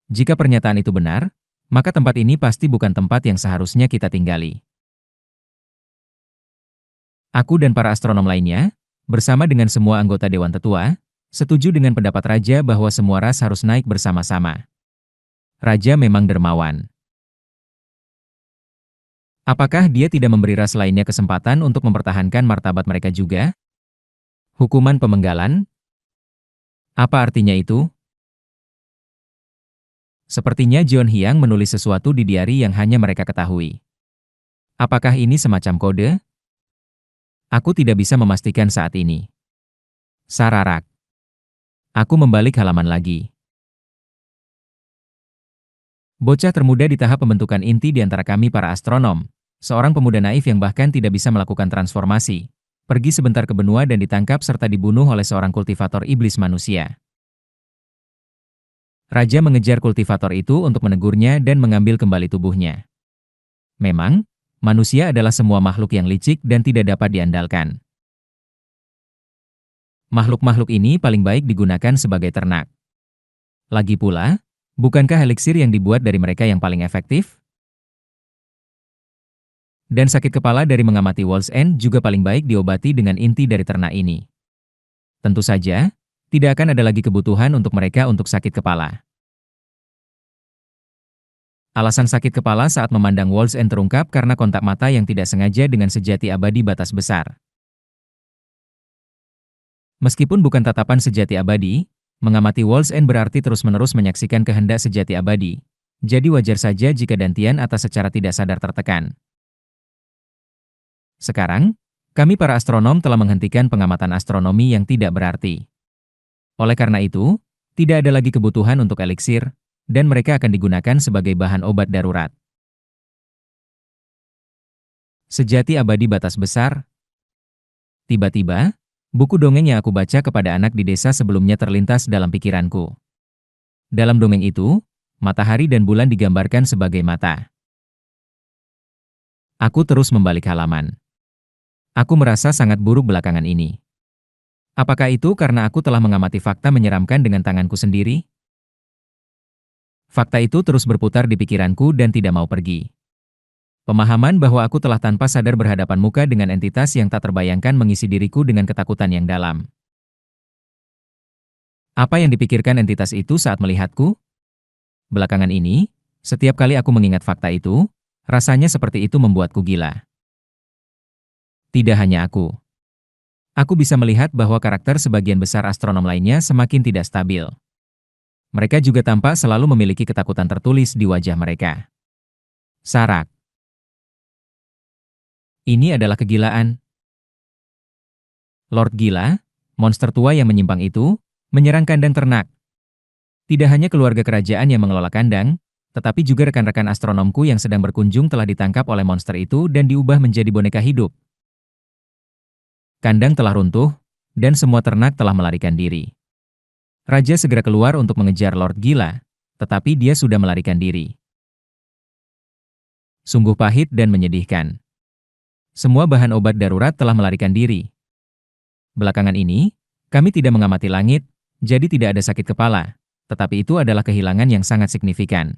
Jika pernyataan itu benar, maka tempat ini pasti bukan tempat yang seharusnya kita tinggali. Aku dan para astronom lainnya, bersama dengan semua anggota Dewan Tetua, setuju dengan pendapat Raja bahwa semua ras harus naik bersama-sama. Raja memang dermawan. Apakah dia tidak memberi ras lainnya kesempatan untuk mempertahankan martabat mereka juga? Hukuman pemenggalan? Apa artinya itu? Sepertinya Jeon Hyang menulis sesuatu di diari yang hanya mereka ketahui. Apakah ini semacam kode? Aku tidak bisa memastikan saat ini. Sararak. Aku membalik halaman lagi. Bocah termuda di tahap pembentukan inti di antara kami para astronom, seorang pemuda naif yang bahkan tidak bisa melakukan transformasi, pergi sebentar ke benua dan ditangkap serta dibunuh oleh seorang kultivator iblis manusia. Raja mengejar kultivator itu untuk menegurnya dan mengambil kembali tubuhnya. Memang, manusia adalah semua makhluk yang licik dan tidak dapat diandalkan. Makhluk-makhluk ini paling baik digunakan sebagai ternak. Lagi pula, bukankah eliksir yang dibuat dari mereka yang paling efektif? Dan sakit kepala dari mengamati World's End juga paling baik diobati dengan inti dari ternak ini. Tentu saja, tidak akan ada lagi kebutuhan untuk mereka untuk sakit kepala. Alasan sakit kepala saat memandang World's End terungkap karena kontak mata yang tidak sengaja dengan sejati abadi batas besar. Meskipun bukan tatapan sejati abadi, mengamati World's End berarti terus-menerus menyaksikan kehendak sejati abadi. Jadi wajar saja jika dantian atas secara tidak sadar tertekan. Sekarang, kami para astronom telah menghentikan pengamatan astronomi yang tidak berarti. Oleh karena itu, tidak ada lagi kebutuhan untuk eliksir, dan mereka akan digunakan sebagai bahan obat darurat. Sejati abadi batas besar. Tiba-tiba, buku dongeng yang aku baca kepada anak di desa sebelumnya terlintas dalam pikiranku. Dalam dongeng itu, matahari dan bulan digambarkan sebagai mata. Aku terus membalik halaman. Aku merasa sangat buruk belakangan ini. Apakah itu karena aku telah mengamati fakta menyeramkan dengan tanganku sendiri? Fakta itu terus berputar di pikiranku dan tidak mau pergi. Pemahaman bahwa aku telah tanpa sadar berhadapan muka dengan entitas yang tak terbayangkan mengisi diriku dengan ketakutan yang dalam. Apa yang dipikirkan entitas itu saat melihatku? Belakangan ini, setiap kali aku mengingat fakta itu, rasanya seperti itu membuatku gila. Tidak hanya aku. Aku bisa melihat bahwa karakter sebagian besar astronom lainnya semakin tidak stabil. Mereka juga tampak selalu memiliki ketakutan tertulis di wajah mereka. Sarak. Ini adalah kegilaan. Lord Gila, monster tua yang menyimpang itu, menyerang kandang ternak. Tidak hanya keluarga kerajaan yang mengelola kandang, tetapi juga rekan-rekan astronomku yang sedang berkunjung telah ditangkap oleh monster itu dan diubah menjadi boneka hidup. Kandang telah runtuh, dan semua ternak telah melarikan diri. Raja segera keluar untuk mengejar Lord Gila, tetapi dia sudah melarikan diri. Sungguh pahit dan menyedihkan. Semua bahan obat darurat telah melarikan diri. Belakangan ini, kami tidak mengamati langit, jadi tidak ada sakit kepala, tetapi itu adalah kehilangan yang sangat signifikan.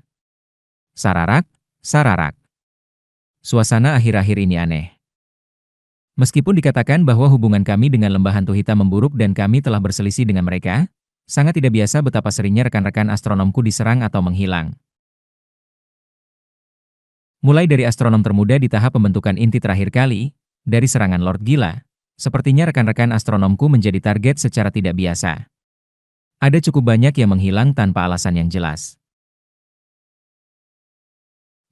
Sararak, sararak. Suasana akhir-akhir ini aneh. Meskipun dikatakan bahwa hubungan kami dengan lembah hantu hitam memburuk dan kami telah berselisih dengan mereka, sangat tidak biasa betapa seringnya rekan-rekan astronomku diserang atau menghilang. Mulai dari astronom termuda di tahap pembentukan inti terakhir kali, dari serangan Lord Gila, sepertinya rekan-rekan astronomku menjadi target secara tidak biasa. Ada cukup banyak yang menghilang tanpa alasan yang jelas.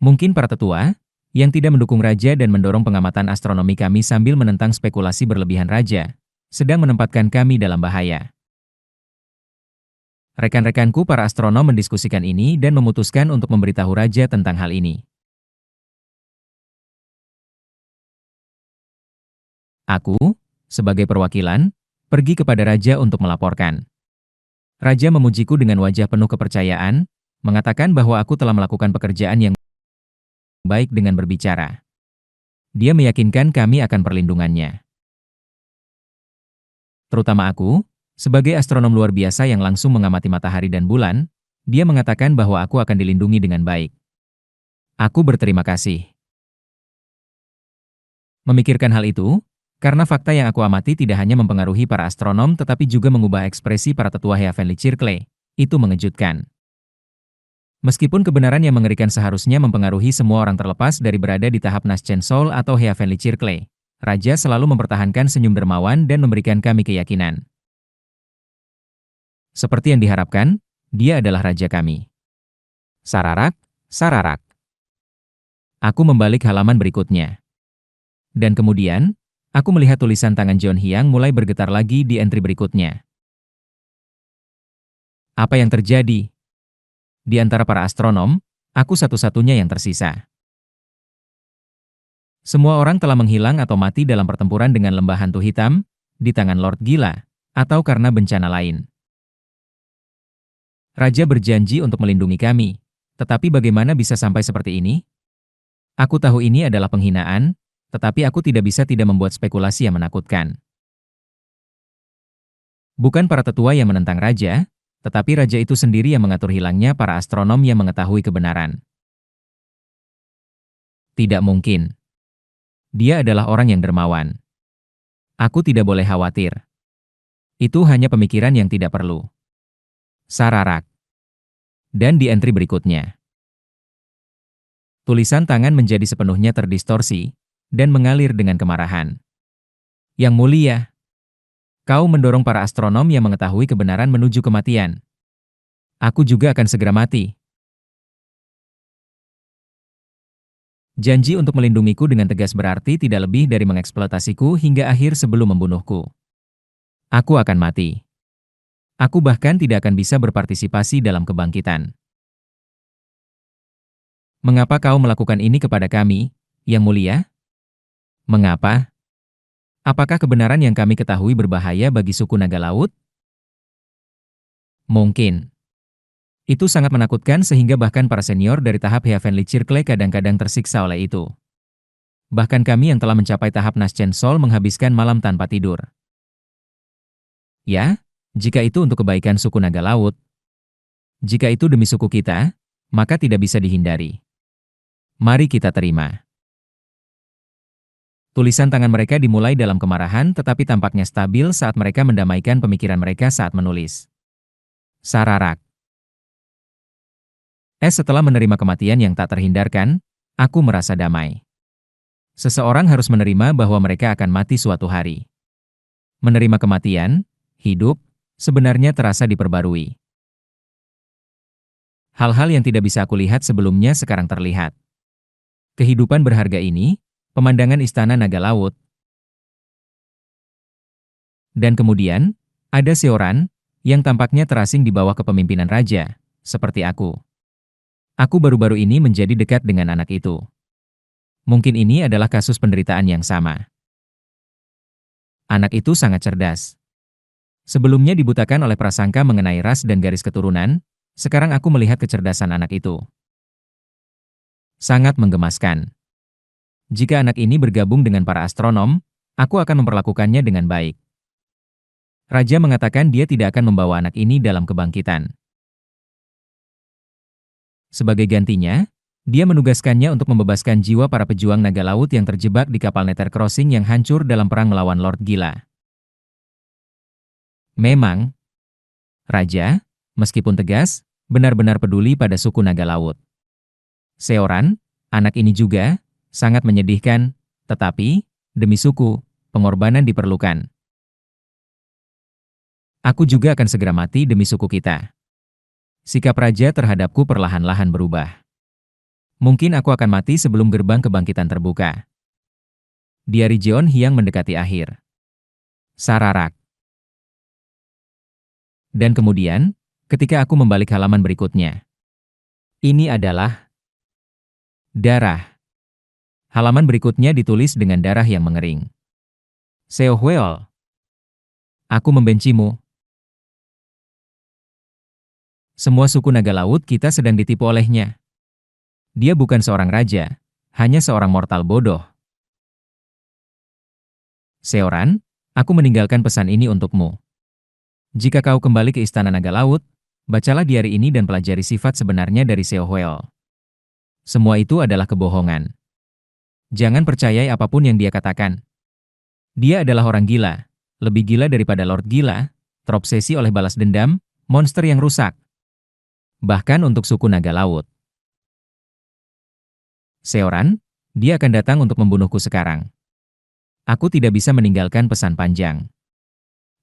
Mungkin para tetua, yang tidak mendukung raja dan mendorong pengamatan astronomi kami sambil menentang spekulasi berlebihan raja, sedang menempatkan kami dalam bahaya. Rekan-rekanku para astronom mendiskusikan ini dan memutuskan untuk memberitahu raja tentang hal ini. Aku, sebagai perwakilan, pergi kepada raja untuk melaporkan. Raja memujiku dengan wajah penuh kepercayaan, mengatakan bahwa aku telah melakukan pekerjaan yang baik dengan berbicara. Dia meyakinkan kami akan perlindungannya. Terutama aku, sebagai astronom luar biasa yang langsung mengamati matahari dan bulan, dia mengatakan bahwa aku akan dilindungi dengan baik. Aku berterima kasih. Memikirkan hal itu, karena fakta yang aku amati tidak hanya mempengaruhi para astronom tetapi juga mengubah ekspresi para tetua Heavenly Circle, itu mengejutkan. Meskipun kebenaran yang mengerikan seharusnya mempengaruhi semua orang terlepas dari berada di tahap Naschen Soul atau Heavenly Circle, Raja selalu mempertahankan senyum dermawan dan memberikan kami keyakinan. Seperti yang diharapkan, dia adalah raja kami. Sararak, sararak. Aku membalik halaman berikutnya. Dan kemudian, aku melihat tulisan tangan John Hyang mulai bergetar lagi di entry berikutnya. Apa yang terjadi? Di antara para astronom, aku satu-satunya yang tersisa. Semua orang telah menghilang atau mati dalam pertempuran dengan lembah hantu hitam, di tangan Lord Gila, atau karena bencana lain. Raja berjanji untuk melindungi kami, tetapi bagaimana bisa sampai seperti ini? Aku tahu ini adalah penghinaan, tetapi aku tidak bisa tidak membuat spekulasi yang menakutkan. Bukan para tetua yang menentang raja, tetapi raja itu sendiri yang mengatur hilangnya para astronom yang mengetahui kebenaran. Tidak mungkin. Dia adalah orang yang dermawan. Aku tidak boleh khawatir. Itu hanya pemikiran yang tidak perlu. Sararak. Dan di entry berikutnya. Tulisan tangan menjadi sepenuhnya terdistorsi, dan mengalir dengan kemarahan. Yang mulia, kau mendorong para astronom yang mengetahui kebenaran menuju kematian. Aku juga akan segera mati. Janji untuk melindungiku dengan tegas berarti tidak lebih dari mengeksploitasiku hingga akhir sebelum membunuhku. Aku akan mati. Aku bahkan tidak akan bisa berpartisipasi dalam kebangkitan. Mengapa kau melakukan ini kepada kami, Yang Mulia? Mengapa? Apakah kebenaran yang kami ketahui berbahaya bagi suku naga laut? Mungkin. Itu sangat menakutkan sehingga bahkan para senior dari tahap Heavenly Circle kadang-kadang tersiksa oleh itu. Bahkan kami yang telah mencapai tahap Naschen Soul menghabiskan malam tanpa tidur. Ya, jika itu untuk kebaikan suku naga laut. Jika itu demi suku kita, maka tidak bisa dihindari. Mari kita terima. Tulisan tangan mereka dimulai dalam kemarahan tetapi tampaknya stabil saat mereka mendamaikan pemikiran mereka saat menulis. Sararak. Setelah menerima kematian yang tak terhindarkan, aku merasa damai. Seseorang harus menerima bahwa mereka akan mati suatu hari. Menerima kematian, hidup, sebenarnya terasa diperbarui. Hal-hal yang tidak bisa aku lihat sebelumnya sekarang terlihat. Kehidupan berharga ini, pemandangan istana naga laut, dan kemudian, ada Seoran, yang tampaknya terasing di bawah kepemimpinan raja, seperti aku. Aku baru-baru ini menjadi dekat dengan anak itu. Mungkin ini adalah kasus penderitaan yang sama. Anak itu sangat cerdas. Sebelumnya dibutakan oleh prasangka mengenai ras dan garis keturunan, sekarang aku melihat kecerdasan anak itu. Sangat menggemaskan. Jika anak ini bergabung dengan para astronom, aku akan memperlakukannya dengan baik. Raja mengatakan dia tidak akan membawa anak ini dalam kebangkitan. Sebagai gantinya, dia menugaskannya untuk membebaskan jiwa para pejuang naga laut yang terjebak di kapal Nether Crossing yang hancur dalam perang melawan Lord Gila. Memang, Raja, meskipun tegas, benar-benar peduli pada suku naga laut. Seoran, anak ini juga, sangat menyedihkan, tetapi, demi suku, pengorbanan diperlukan. Aku juga akan segera mati demi suku kita. Sikap raja terhadapku perlahan-lahan berubah. Mungkin aku akan mati sebelum gerbang kebangkitan terbuka. Diari Jeon Hyang mendekati akhir. Sararak. Dan kemudian, ketika aku membalik halaman berikutnya. Ini adalah darah. Halaman berikutnya ditulis dengan darah yang mengering. Seo Hweol. Aku membencimu. Semua suku naga laut kita sedang ditipu olehnya. Dia bukan seorang raja, hanya seorang mortal bodoh. Seoran, aku meninggalkan pesan ini untukmu. Jika kau kembali ke Istana Naga Laut, bacalah diari ini dan pelajari sifat sebenarnya dari Seo Hweol. Semua itu adalah kebohongan. Jangan percayai apapun yang dia katakan. Dia adalah orang gila, lebih gila daripada Lord Gila, terobsesi oleh balas dendam, monster yang rusak. Bahkan untuk suku naga laut. Seoran, dia akan datang untuk membunuhku sekarang. Aku tidak bisa meninggalkan pesan panjang.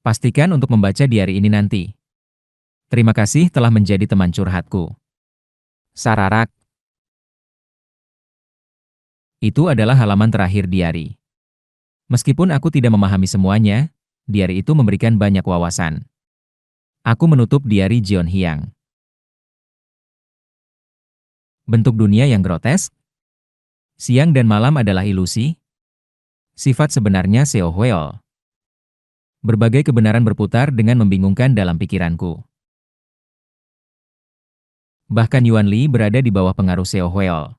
Pastikan untuk membaca diari ini nanti. Terima kasih telah menjadi teman curhatku. Sararak. Itu adalah halaman terakhir diari. Meskipun aku tidak memahami semuanya, diari itu memberikan banyak wawasan. Aku menutup diari Jeon Hyang. Bentuk dunia yang grotesk. Siang dan malam adalah ilusi. Sifat sebenarnya Seo Hweol. Berbagai kebenaran berputar dengan membingungkan dalam pikiranku. Bahkan Yuan Li berada di bawah pengaruh Seo Hweol.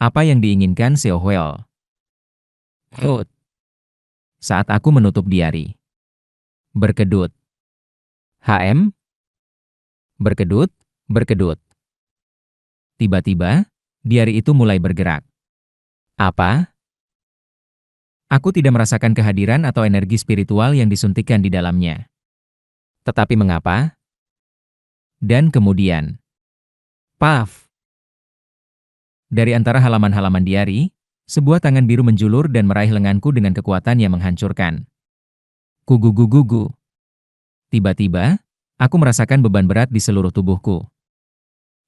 Apa yang diinginkan Seo Hweol? Saat aku menutup diari. Berkedut. HM? Berkedut, berkedut. Tiba-tiba, diari itu mulai bergerak. Apa? Aku tidak merasakan kehadiran atau energi spiritual yang disuntikkan di dalamnya. Tetapi mengapa? Dan kemudian, paf! Dari antara halaman-halaman diari, sebuah tangan biru menjulur dan meraih lenganku dengan kekuatan yang menghancurkan. Kugugu-gugu. Tiba-tiba, aku merasakan beban berat di seluruh tubuhku.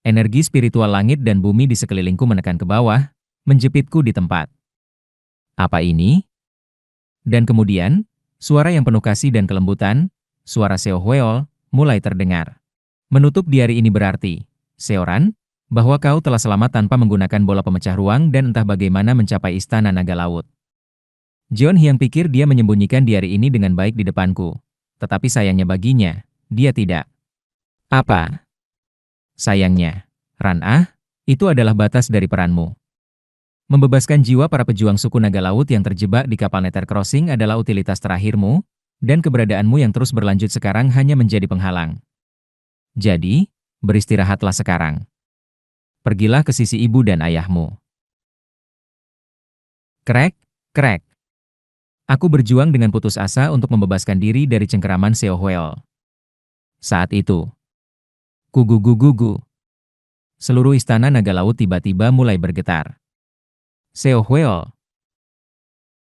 Energi spiritual langit dan bumi di sekelilingku menekan ke bawah, menjepitku di tempat. Apa ini? Dan kemudian, suara yang penuh kasih dan kelembutan, suara Seo Hweol, mulai terdengar. Menutup diari ini berarti, Seoran, bahwa kau telah selamat tanpa menggunakan bola pemecah ruang dan entah bagaimana mencapai Istana Naga Laut. Jeon Hyang pikir dia menyembunyikan diari ini dengan baik di depanku. Tetapi sayangnya baginya, dia tidak. Apa? Sayangnya, Ran-ah, itu adalah batas dari peranmu. Membebaskan jiwa para pejuang suku naga laut yang terjebak di kapal Nether Crossing adalah utilitas terakhirmu, dan keberadaanmu yang terus berlanjut sekarang hanya menjadi penghalang. Jadi, beristirahatlah sekarang. Pergilah ke sisi ibu dan ayahmu. Krek, krek. Aku berjuang dengan putus asa untuk membebaskan diri dari cengkeraman Seo Hweol. Saat itu, kugugu-gugu. Seluruh istana naga laut tiba-tiba mulai bergetar. Seo Hweol,